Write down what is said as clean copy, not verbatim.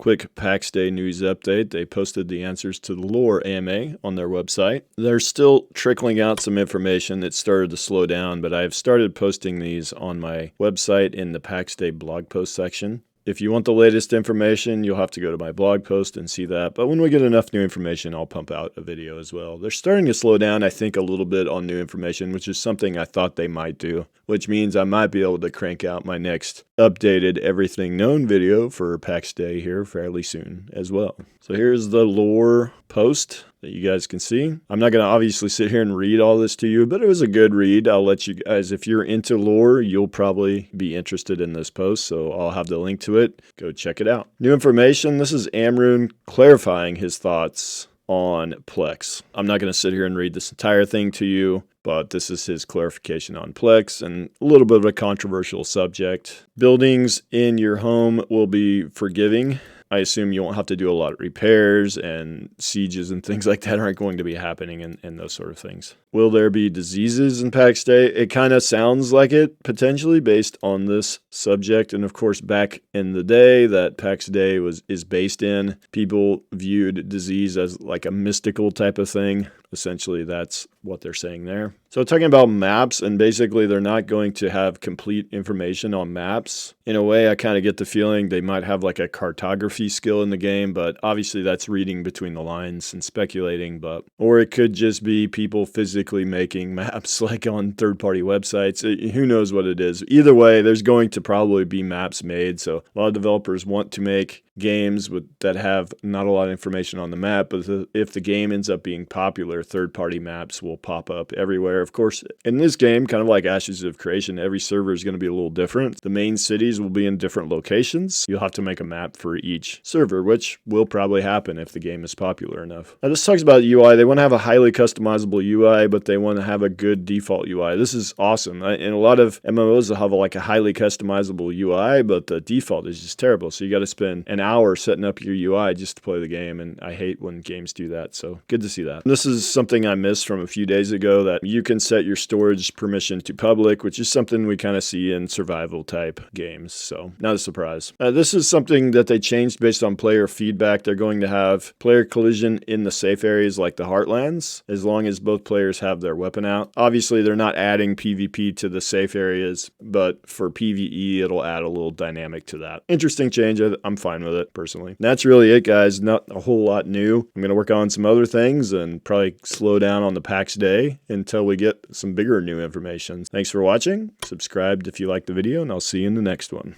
Quick Pax Day news update. They posted the answers to the lore AMA on their website. They're still trickling out some information that started to slow down, but I've started posting these on my website in the Pax Day blog post section. If you want the latest information, you'll have to go to my blog post and see that. But when we get enough new information, I'll pump out a video as well. They're starting to slow down, I think, a little bit on new information, which is something I thought they might do, which means I might be able to crank out my next updated everything known video for PAX Day here fairly soon as well. So here's the lore post that you guys can see. I'm not going to obviously sit here and read all this to you, but it was a good read. I'll let you guys, if you're into lore, you'll probably be interested in this post, so I'll have the link to it. Go check it out. New information. This is Amrune clarifying his thoughts on Plex. I'm not going to sit here and read this entire thing to you, but this is his clarification on Plex and a little bit of a controversial subject. Buildings in your home will be forgiving. I assume you won't have to do a lot of repairs, and sieges and things like that aren't going to be happening and those sort of things. Will there be diseases in PAX Day? It kind of sounds like it, potentially, based on this subject. And of course, back in the day that PAX Day is based in, people viewed disease as like a mystical type of thing. Essentially, that's what they're saying there. So talking about maps, and basically they're not going to have complete information on maps. In a way, I kind of get the feeling they might have like a cartography skill in the game, but obviously that's reading between the lines and speculating. Or it could just be people physically making maps like on third-party websites. Who knows what it is. Either way, there's going to probably be maps made. So a lot of developers want to make games that have not a lot of information on the map, but if the game ends up being popular, third-party maps will pop up everywhere. Of course, in this game, kind of like Ashes of Creation, every server is going to be a little different. The main cities will be in different locations. You'll have to make a map for each server, which will probably happen if the game is popular enough. Now, this talks about UI. They want to have a highly customizable UI, but they want to have a good default UI. This is awesome. In a lot of MMOs, they'll have like a highly customizable UI, but the default is just terrible. So you got to spend an hour setting up your UI just to play the game, and I hate when games do that, so good to see that. This is something I missed from a few days ago, that you can set your storage permission to public, which is something we kind of see in survival type games, so not a surprise. This is something that they changed based on player feedback. They're going to have player collision in the safe areas like the Heartlands, as long as both players have their weapon out. Obviously, they're not adding PvP to the safe areas, but for PvE, it'll add a little dynamic to that. Interesting change. I'm fine with it, personally. And that's really it, guys. Not a whole lot new. I'm going to work on some other things and probably slow down on the PAX Day until we get some bigger new information. Thanks for watching. Subscribe if you like the video, and I'll see you in the next one.